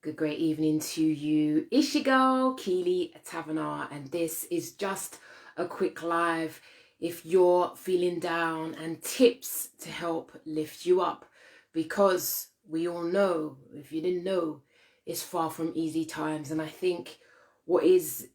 Good, great evening to you. It's your girl, Keeley Tavernar, and this is just a quick live if you're feeling down and tips to help lift you up. Because we all know, if you didn't know, it's far from easy times. And I think what is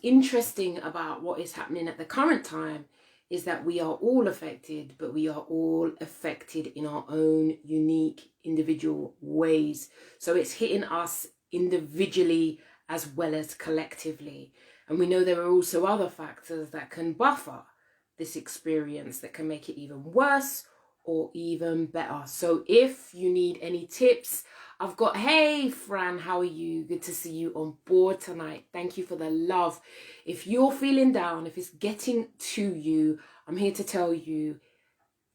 interesting about what is happening at the current time is that we are all affected, but we are all affected in our own unique individual ways. So it's hitting us individually as well as collectively. And we know there are also other factors that can buffer this experience that can make it even worse or even better. So if you need any tips, I've got, hey Fran, how are you? Good to see you on board tonight. Thank you for the love. If you're feeling down, if it's getting to you, I'm here to tell you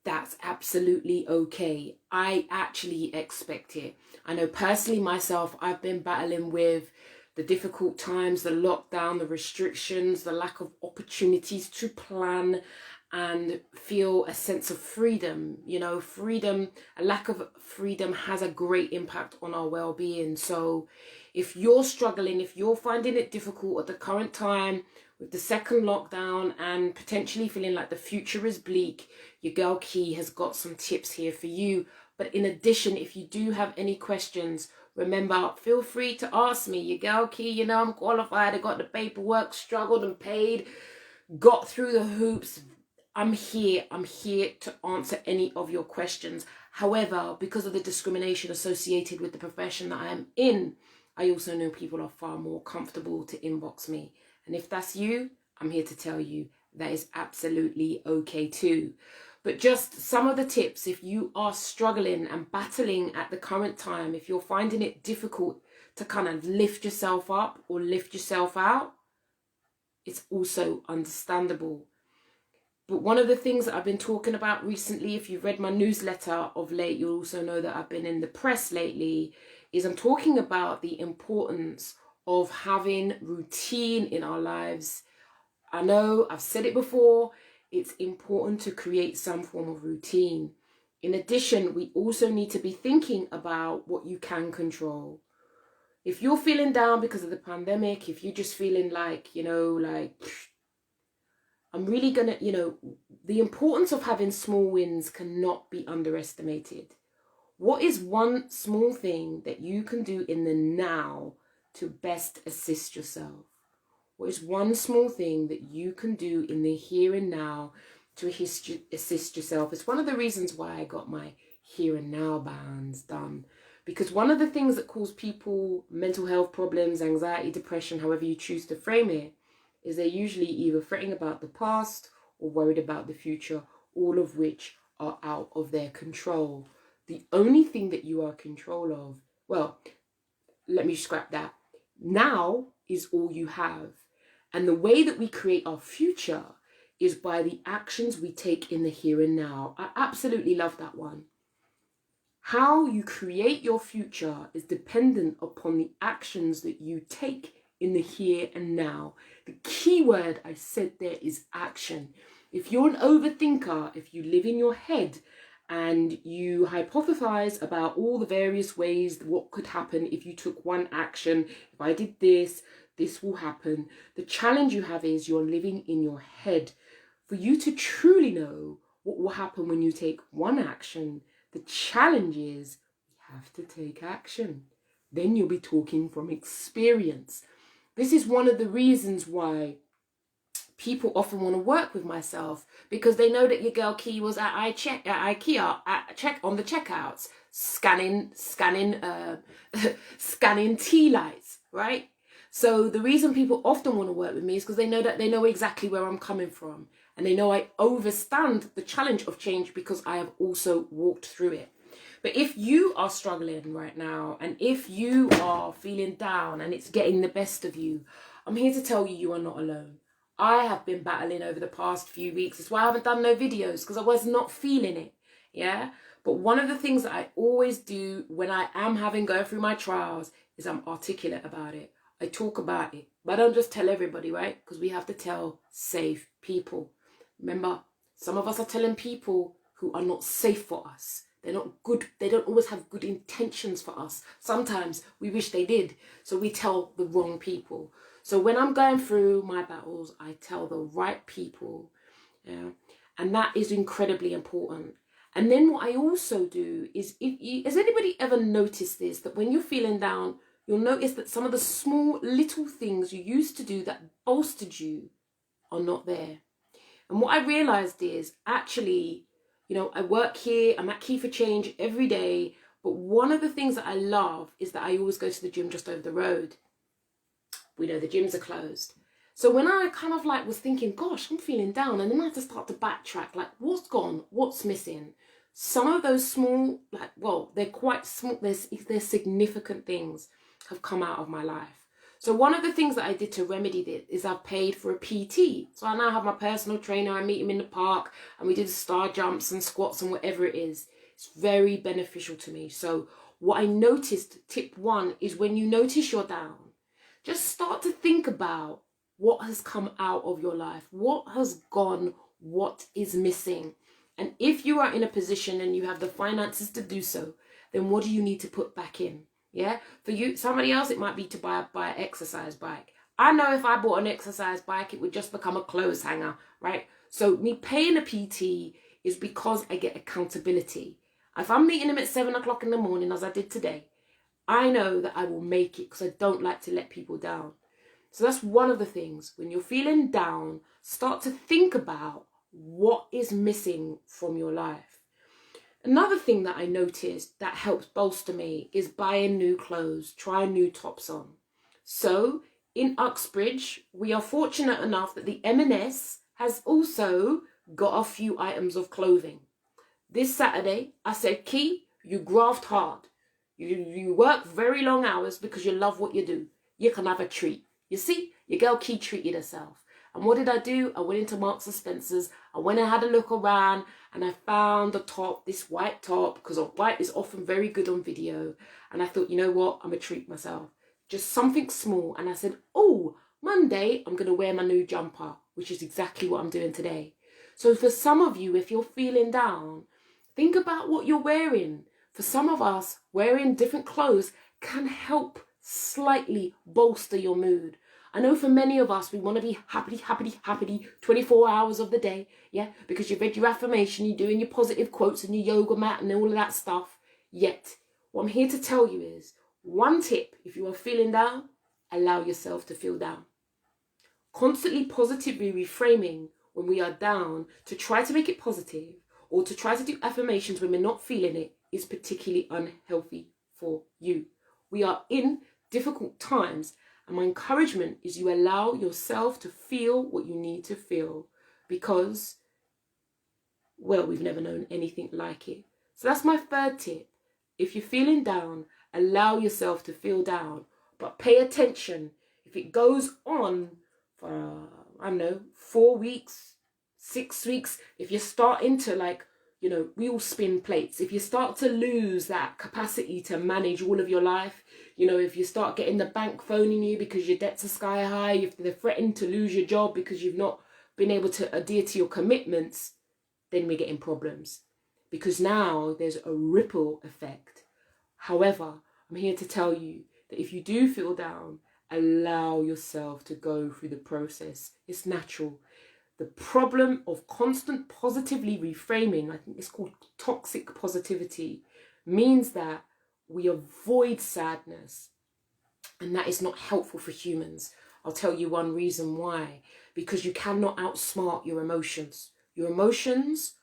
that's absolutely okay. I actually expect it. I know personally myself, I've been battling with the difficult times, the lockdown, the restrictions, the lack of opportunities to plan and feel a sense of freedom. You know, freedom, a lack of freedom has a great impact on our well-being. So if you're struggling, if you're finding it difficult at the current time with the second lockdown and potentially feeling like the future is bleak, your girl Key has got some tips here for you. But in addition, if you do have any questions, remember, feel free to ask me. Your girl Key, you know, I'm qualified. I got the paperwork, struggled and paid, got through the hoops. I'm here to answer any of your questions. However, because of the discrimination associated with the profession that I am in, I also know people are far more comfortable to inbox me. And if that's you, I'm here to tell you that is absolutely okay too. But just some of the tips, if you are struggling and battling at the current time, if you're finding it difficult to kind of lift yourself up or lift yourself out, it's also understandable. But one of the things that I've been talking about recently, if you've read my newsletter of late, you'll also know that I've been in the press lately, is I'm talking about the importance of having routine in our lives. I know I've said it before, it's important to create some form of routine. In addition, we also need to be thinking about what you can control. If you're feeling down because of the pandemic, if you're just feeling like, you know, like, I'm really gonna, you know, the importance of having small wins cannot be underestimated. What is one small thing that you can do in the now to best assist yourself? What is one small thing that you can do in the here and now to assist yourself? It's one of the reasons why I got my here and now bands done. Because one of the things that cause people mental health problems, anxiety, depression, however you choose to frame it, is they're usually either fretting about the past or worried about the future, all of which are out of their control. The only thing that you are in control of, well, let me scrap that. Now is all you have. And the way that we create our future is by the actions we take in the here and now. I absolutely love that one. How you create your future is dependent upon the actions that you take in the here and now. The key word I said there is action. If you're an overthinker, if you live in your head and you hypothesize about all the various ways what could happen if you took one action, if I did this, this will happen. The challenge you have is you're living in your head. For you to truly know what will happen when you take one action, the challenge is we have to take action. Then you'll be talking from experience. This is one of the reasons why people often want to work with myself, because they know that your girl Key was at IKEA on the checkouts, scanning tea lights, right? So the reason people often want to work with me is because they know exactly where I'm coming from, and they know I understand the challenge of change because I have also walked through it. But if you are struggling right now, and if you are feeling down and it's getting the best of you, I'm here to tell you, you are not alone. I have been battling over the past few weeks. That's why I haven't done no videos, because I was not feeling it. Yeah. But one of the things that I always do when I am going through my trials is I'm articulate about it. I talk about it, but I don't just tell everybody, right? Because we have to tell safe people. Remember, some of us are telling people who are not safe for us, They're not good. They don't always have good intentions for us. Sometimes we wish they did. So we tell the wrong people. So when I'm going through my battles, I tell the right people. Yeah. And that is incredibly important. And then what I also do is, has anybody ever noticed this, that when you're feeling down, you'll notice that some of the small little things you used to do that bolstered you are not there. And what I realized is actually, you know, I work here, I'm at Key for Change every day, but one of the things that I love is that I always go to the gym just over the road. We know the gyms are closed. So when I kind of like was thinking, gosh, I'm feeling down, and then I had to start to backtrack, like what's gone, what's missing? Some of those small, like, well, they're quite small, they're significant things have come out of my life. So one of the things that I did to remedy this is I paid for a PT. So I now have my personal trainer, I meet him in the park, and we did star jumps and squats and whatever it is. It's very beneficial to me. So what I noticed, tip one, is when you notice you're down, just start to think about what has come out of your life, what has gone, what is missing. And if you are in a position and you have the finances to do so, then what do you need to put back in? Yeah, for you, somebody else, it might be to buy an exercise bike. I know if I bought an exercise bike, it would just become a clothes hanger, right? So me paying a PT is because I get accountability. If I'm meeting him at 7 o'clock in the morning, as I did today, I know that I will make it because I don't like to let people down. So that's one of the things. When you're feeling down, start to think about what is missing from your life. Another thing that I noticed that helps bolster me is buying new clothes, trying new tops on. So in Uxbridge, we are fortunate enough that the M&S has also got a few items of clothing. This Saturday, I said, Key, you graft hard. You work very long hours because you love what you do. You can have a treat. You see, your girl Key treated herself. And what did I do? I went into Marks and Spencer's. I went and had a look around and I found a top, this white top, because white is often very good on video. And I thought, you know what? I'm going to treat myself. Just something small. And I said, oh, Monday, I'm going to wear my new jumper, which is exactly what I'm doing today. So for some of you, if you're feeling down, think about what you're wearing. For some of us, wearing different clothes can help slightly bolster your mood. I know for many of us, we want to be happy 24 hours of the day, yeah? Because you've read your affirmation, you're doing your positive quotes and your yoga mat and all of that stuff. Yet, what I'm here to tell you is, one tip, if you are feeling down, allow yourself to feel down. Constantly positively reframing when we are down to try to make it positive or to try to do affirmations when we're not feeling it is particularly unhealthy for you. We are in difficult times. And my encouragement is you allow yourself to feel what you need to feel because, well, we've never known anything like it. So that's my third tip. If you're feeling down, allow yourself to feel down, but pay attention. If it goes on for, I don't know, 4 weeks, 6 weeks, if you're starting to like, you know, wheel spin plates, if you start to lose that capacity to manage all of your life, you know, if you start getting the bank phoning you because your debts are sky high, if they're threatening to lose your job because you've not been able to adhere to your commitments, then we're getting problems. Because now there's a ripple effect. However, I'm here to tell you that if you do feel down, allow yourself to go through the process. It's natural. The problem of constant positively reframing, I think it's called toxic positivity, means that we avoid sadness. And that is not helpful for humans. I'll tell you one reason why. Because you cannot outsmart your emotions. Your emotions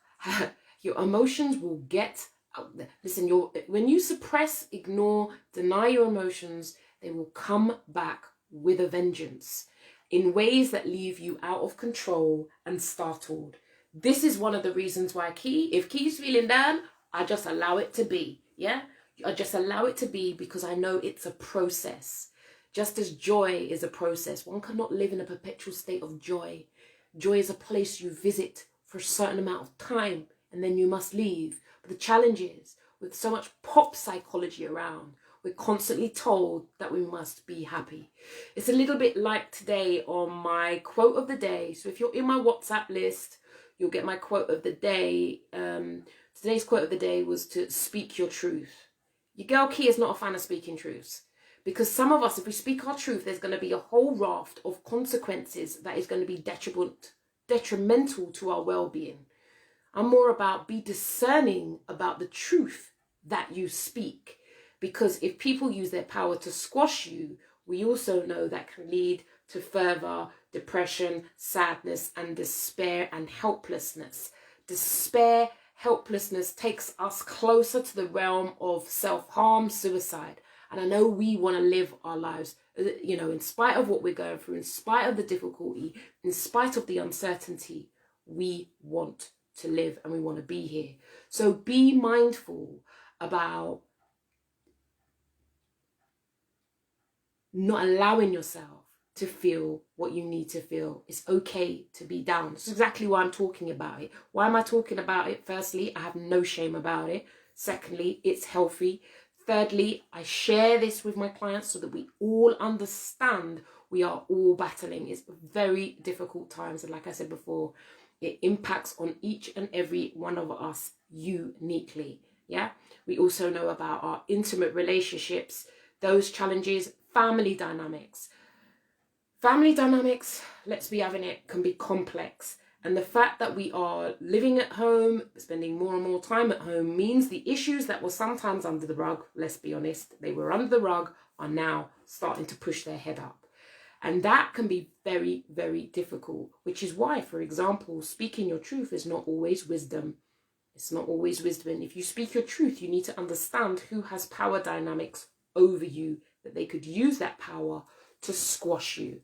will get out there. Listen, when you suppress, ignore, deny your emotions, they will come back with a vengeance in ways that leave you out of control and startled. This is one of the reasons why if Key's feeling down, I just allow it to be. Yeah? I just allow it to be because I know it's a process. Just as joy is a process, one cannot live in a perpetual state of joy. Joy is a place you visit for a certain amount of time and then you must leave. But the challenge is, with so much pop psychology around, we're constantly told that we must be happy. It's a little bit like today on my quote of the day. So if you're in my WhatsApp list, you'll get my quote of the day. Today's quote of the day was to speak your truth. Your girl Key is not a fan of speaking truths. Because some of us, if we speak our truth, there's going to be a whole raft of consequences that is going to be detrimental to our well-being. I'm more about be discerning about the truth that you speak. Because if people use their power to squash you, we also know that can lead to further depression, sadness, and despair and helplessness. Despair, helplessness takes us closer to the realm of self-harm, suicide. And I know we want to live our lives, you know, in spite of what we're going through, in spite of the difficulty, in spite of the uncertainty, we want to live and we want to be here. So be mindful about not allowing yourself to feel what you need to feel. It's okay to be down. That's exactly why I'm talking about it. Why am I talking about it? Firstly, I have no shame about it. Secondly, it's healthy. Thirdly, I share this with my clients so that we all understand we are all battling. It's very difficult times. And like I said before, it impacts on each and every one of us uniquely. Yeah. We also know about our intimate relationships, those challenges, family dynamics. Family dynamics, let's be having it, can be complex. And the fact that we are living at home, spending more and more time at home, means the issues that were sometimes under the rug, let's be honest, they were under the rug, are now starting to push their head up. And that can be very, very difficult, which is why, for example, speaking your truth is not always wisdom. It's not always wisdom. And if you speak your truth, you need to understand who has power dynamics over you, that they could use that power to squash you.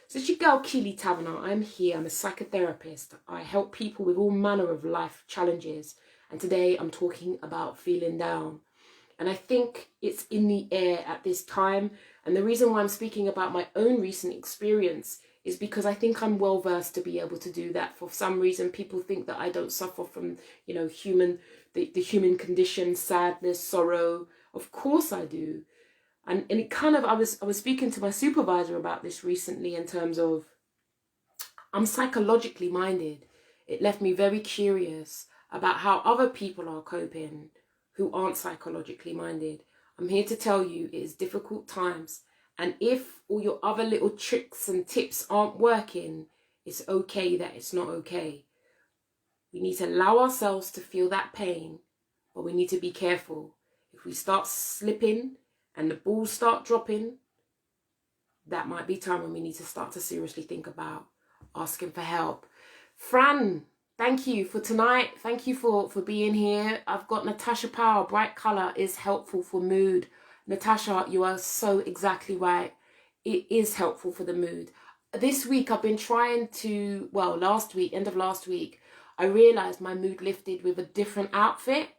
So it's your girl Keeley Taverner. I'm here. I'm a psychotherapist. I help people with all manner of life challenges. And today I'm talking about feeling down. And I think it's in the air at this time. And the reason why I'm speaking about my own recent experience is because I think I'm well versed to be able to do that. For some reason, people think that I don't suffer from, you know, the human condition, sadness, sorrow. Of course I do. And it kind of, I was speaking to my supervisor about this recently in terms of, I'm psychologically minded. It left me very curious about how other people are coping who aren't psychologically minded. I'm here to tell you it is difficult times. And if all your other little tricks and tips aren't working, it's okay that it's not okay. We need to allow ourselves to feel that pain, but we need to be careful. If we start slipping, and the balls start dropping, that might be time when we need to start to seriously think about asking for help. Fran, thank you for tonight. Thank you for being here. I've got Natasha Powell. Bright colour is helpful for mood. Natasha, you are so exactly right. It is helpful for the mood. This week I've been trying to, well, end of last week, I realised my mood lifted with a different outfit.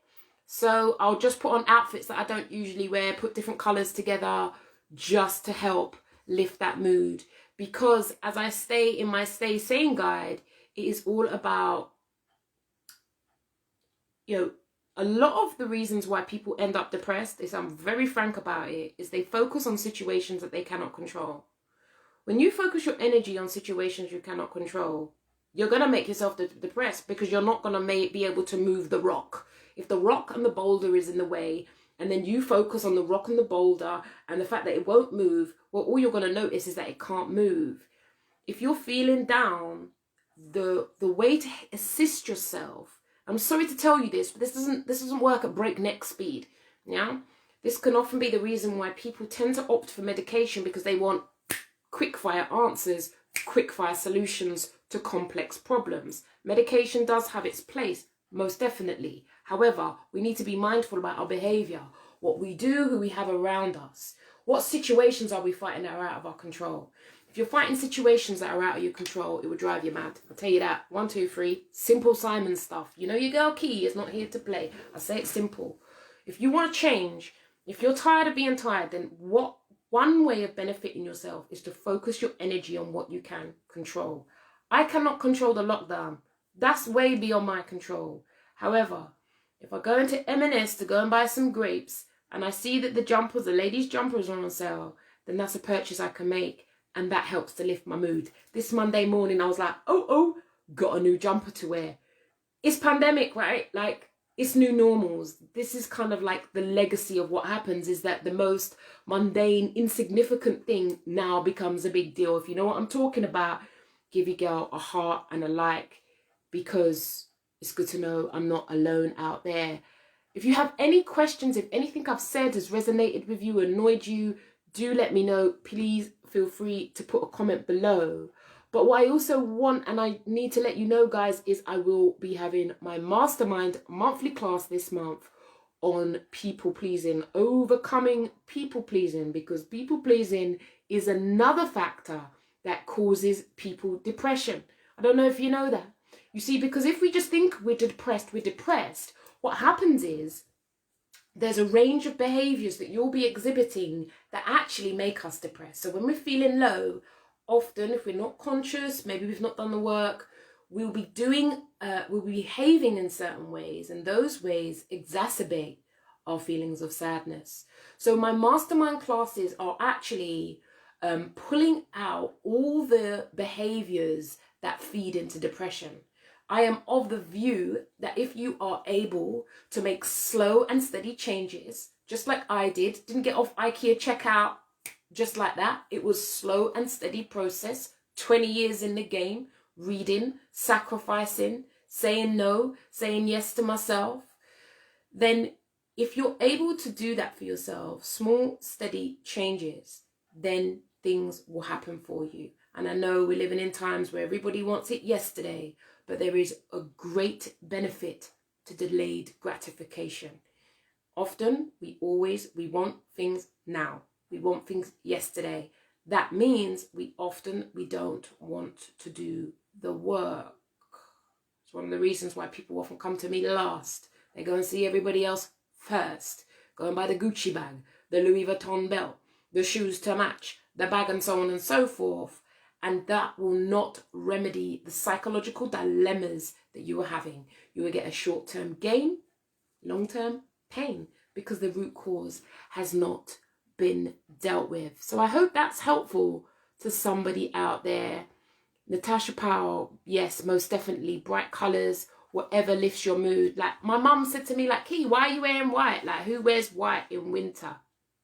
So I'll just put on outfits that I don't usually wear, put different colours together just to help lift that mood. Because as I stay in my Stay Sane guide, it is all about, you know, a lot of the reasons why people end up depressed, is, I'm very frank about it, is they focus on situations that they cannot control. When you focus your energy on situations you cannot control, you're going to make yourself depressed because you're not going to be able to move the rock. If the rock and the boulder is in the way, and then you focus on the rock and the boulder and the fact that it won't move, well, all you're going to notice is that it can't move. If you're feeling down, the way to assist yourself, I'm sorry to tell you this, but this doesn't work at breakneck speed. Yeah, this can often be the reason why people tend to opt for medication, because they want quick-fire answers, quick-fire solutions to complex problems. Medication does have its place, most definitely. However, we need to be mindful about our behaviour, what we do, who we have around us. What situations are we fighting that are out of our control? If you're fighting situations that are out of your control, it would drive you mad. I'll tell you that. 1, 2, 3. Simple Simon stuff. You know your girl Key is not here to play. I say it's simple. If you want to change, if you're tired of being tired, then one way of benefiting yourself is to focus your energy on what you can control. I cannot control the lockdown. That's way beyond my control. However, if I go into M&S to go and buy some grapes and I see that the ladies' jumpers are on sale, then that's a purchase I can make, and that helps to lift my mood. This Monday morning I was like, oh, got a new jumper to wear. It's pandemic, right? Like, it's new normals. This is kind of like the legacy of what happens, is that the most mundane, insignificant thing now becomes a big deal. If you know what I'm talking about, give your girl a heart and a like, because it's good to know I'm not alone out there. If you have any questions, if anything I've said has resonated with you, annoyed you, do let me know. Please feel free to put a comment below. But what I also want, and I need to let you know, guys, is I will be having my mastermind monthly class this month on people pleasing, overcoming people pleasing, because people pleasing is another factor that causes people depression. I don't know if you know that. You see, because if we just think we're depressed, what happens is there's a range of behaviors that you'll be exhibiting that actually make us depressed. So when we're feeling low, often if we're not conscious, maybe we've not done the work, we'll be behaving in certain ways, and those ways exacerbate our feelings of sadness. So my mastermind classes are actually pulling out all the behaviors that feed into depression. I am of the view that if you are able to make slow and steady changes, just like I didn't get off IKEA checkout just like that. It was slow and steady process, 20 years in the game, reading, sacrificing, saying no, saying yes to myself. Then if you're able to do that for yourself, small, steady changes, then things will happen for you. And I know we're living in times where everybody wants it yesterday, but there is a great benefit to delayed gratification. Often we want things now. We want things yesterday. That means we don't want to do the work. It's one of the reasons why people often come to me last. They go and see everybody else first. Go and buy the Gucci bag, the Louis Vuitton belt, the shoes to match, the bag, and so on and so forth. And that will not remedy the psychological dilemmas that you are having. You will get a short-term gain, long-term pain, because the root cause has not been dealt with. So I hope that's helpful to somebody out there. Natasha Powell, yes, most definitely. Bright colours, whatever lifts your mood. Like my mum said to me, like, Key, why are you wearing white? Like, who wears white in winter?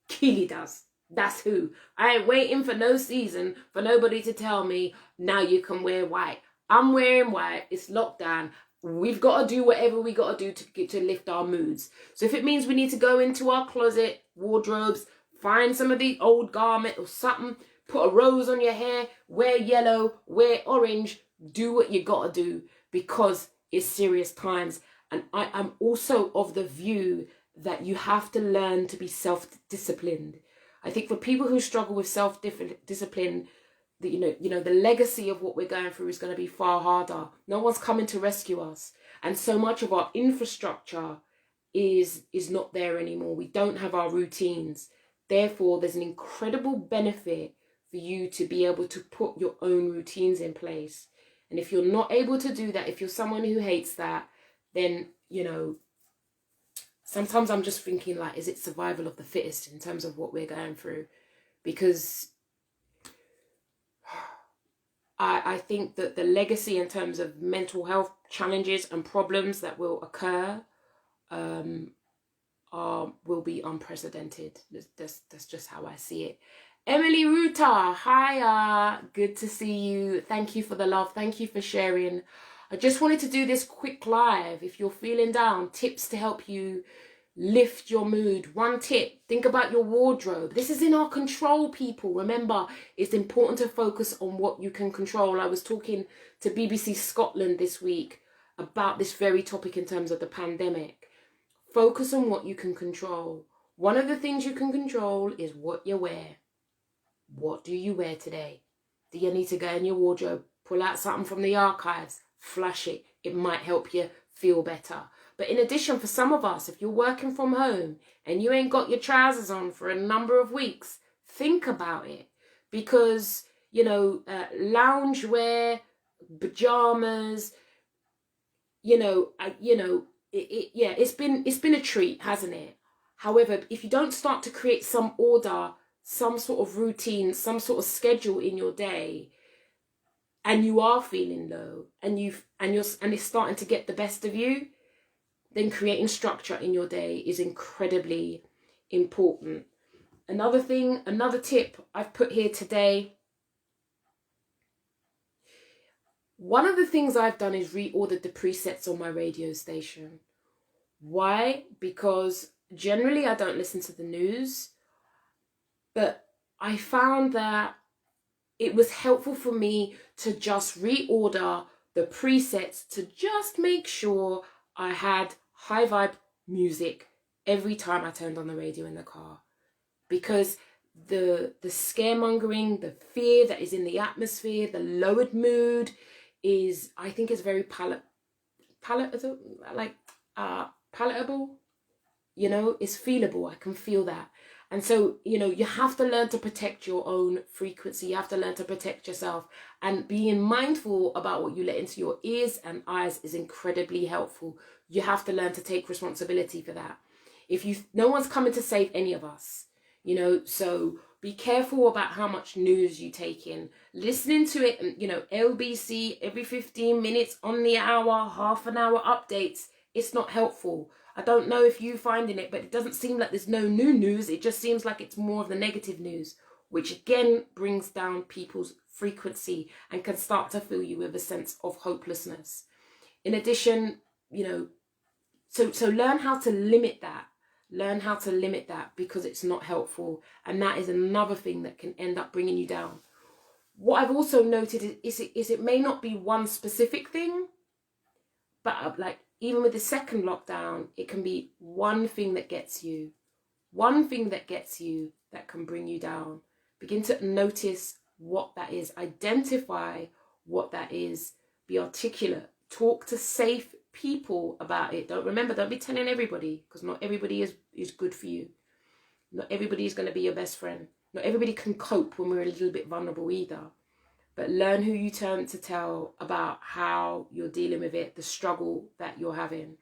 Keely does. That's who. I ain't waiting for no season for nobody to tell me, now you can wear white. I'm wearing white. It's lockdown. We've got to do whatever we got to do to lift our moods. So if it means we need to go into our closet, wardrobes, find some of the old garment or something, put a rose on your hair, wear yellow, wear orange, do what you got to do, because it's serious times. And I am also of the view that you have to learn to be self-disciplined. I think for people who struggle with self-discipline, the legacy of what we're going through is going to be far harder. No one's coming to rescue us. And so much of our infrastructure is not there anymore. We don't have our routines. Therefore, there's an incredible benefit for you to be able to put your own routines in place. And if you're not able to do that, if you're someone who hates that, then, sometimes I'm just thinking, like, is it survival of the fittest in terms of what we're going through? Because I think that the legacy in terms of mental health challenges and problems that will occur will be unprecedented. That's just how I see it. Emily Ruta, hiya, good to see you. Thank you for the love. Thank you for sharing. I just wanted to do this quick live. If you're feeling down, tips to help you lift your mood. One tip, think about your wardrobe. This is in our control, people. Remember, it's important to focus on what you can control. I was talking to BBC Scotland this week about this very topic in terms of the pandemic. Focus on what you can control. One of the things you can control is what you wear. What do you wear today? Do you need to go in your wardrobe, pull out something from the archives, flash it? It might help you feel better. But in addition, for some of us, if you're working from home and you ain't got your trousers on for a number of weeks, think about it. Because, loungewear, pajamas, it's been a treat, hasn't it? However, if you don't start to create some order, some sort of routine, some sort of schedule in your day, and you are feeling low, and it's starting to get the best of you, then creating structure in your day is incredibly important. Another thing, another tip I've put here today. One of the things I've done is reordered the presets on my radio station. Why? Because generally I don't listen to the news, but I found that it was helpful for me to just reorder the presets to just make sure I had high vibe music every time I turned on the radio in the car. Because the scaremongering, the fear that is in the atmosphere, the lowered mood is, I think, is very palatable, you know, it's feelable. I can feel that. And so, you know, you have to learn to protect your own frequency. You have to learn to protect yourself, and being mindful about what you let into your ears and eyes is incredibly helpful. You have to learn to take responsibility for that. No one's coming to save any of us, you know, so be careful about how much news you take in. Listening to it, and, you know, LBC every 15 minutes, on the hour, half an hour updates, it's not helpful. I don't know if you're finding it, but it doesn't seem like there's no new news. It just seems like it's more of the negative news, which again brings down people's frequency and can start to fill you with a sense of hopelessness. In addition, you know, so learn how to limit that. Learn how to limit that, because it's not helpful. And that is another thing that can end up bringing you down. What I've also noted is it may not be one specific thing, but like, even with the second lockdown, it can be one thing that gets you. One thing that gets you that can bring you down. Begin to notice what that is. Identify what that is. Be articulate. Talk to safe people about it. Don't be telling everybody, because not everybody is good for you. Not everybody is going to be your best friend. Not everybody can cope when we're a little bit vulnerable either. But learn who you turn to tell about how you're dealing with it, the struggle that you're having.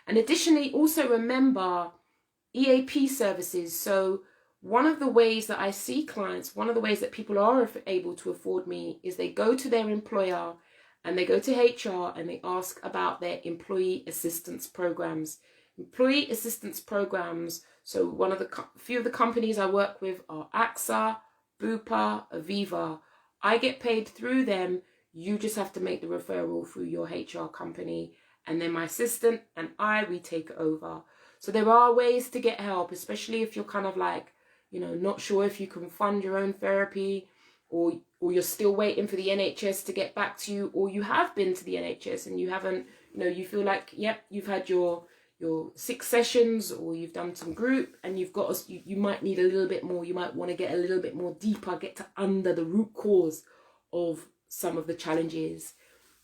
And additionally, also remember EAP services. So one of the ways that I see clients, one of the ways that people are able to afford me, is they go to their employer and they go to HR and they ask about their employee assistance programs. Employee assistance programs. So few of the companies I work with are AXA, Bupa, Aviva. I get paid through them. You just have to make the referral through your HR company. And then my assistant and we take it over. So there are ways to get help, especially if you're kind of like, you know, not sure if you can fund your own therapy, or you're still waiting for the NHS to get back to you, or you have been to the NHS and you haven't, you know, you feel like, yep, you've had your 6 sessions, or you've done some group, and you might need a little bit more. You might want to get a little bit more deeper, get to under the root cause of some of the challenges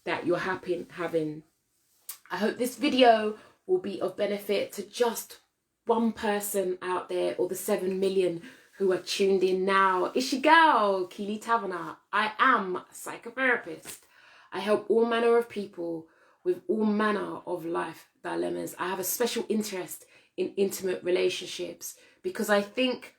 that you're having. I hope this video will be of benefit to just one person out there, or the 7 million who are tuned in now. It's your girl, Keeley Taverner. I am a psychotherapist. I help all manner of people with all manner of life dilemmas. I have a special interest in intimate relationships, because I think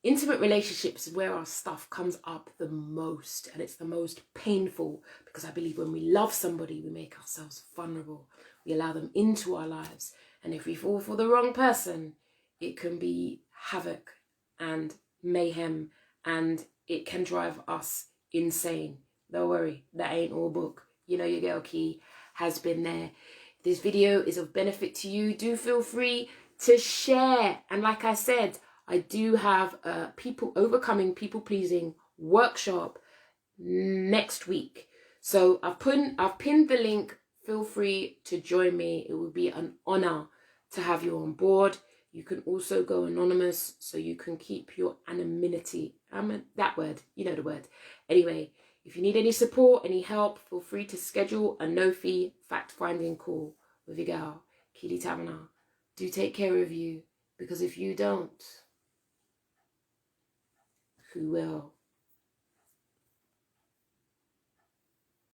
intimate relationships is where our stuff comes up the most, and it's the most painful, because I believe when we love somebody, we make ourselves vulnerable. We allow them into our lives, and if we fall for the wrong person, it can be havoc and mayhem, and it can drive us insane. Don't worry, that ain't all book. You know your girl Key has been there. If this video is of benefit to you, do feel free to share. And like I said, I do have a overcoming people pleasing workshop next week. So I've pinned the link. Feel free to join me. It would be an honor to have you on board. You can also go anonymous, so you can keep your anonymity. That word, you know the word. Anyway, if you need any support, any help, feel free to schedule a no-fee fact-finding call with your girl, Keeley Taverner. Do take care of you, because if you don't, who will?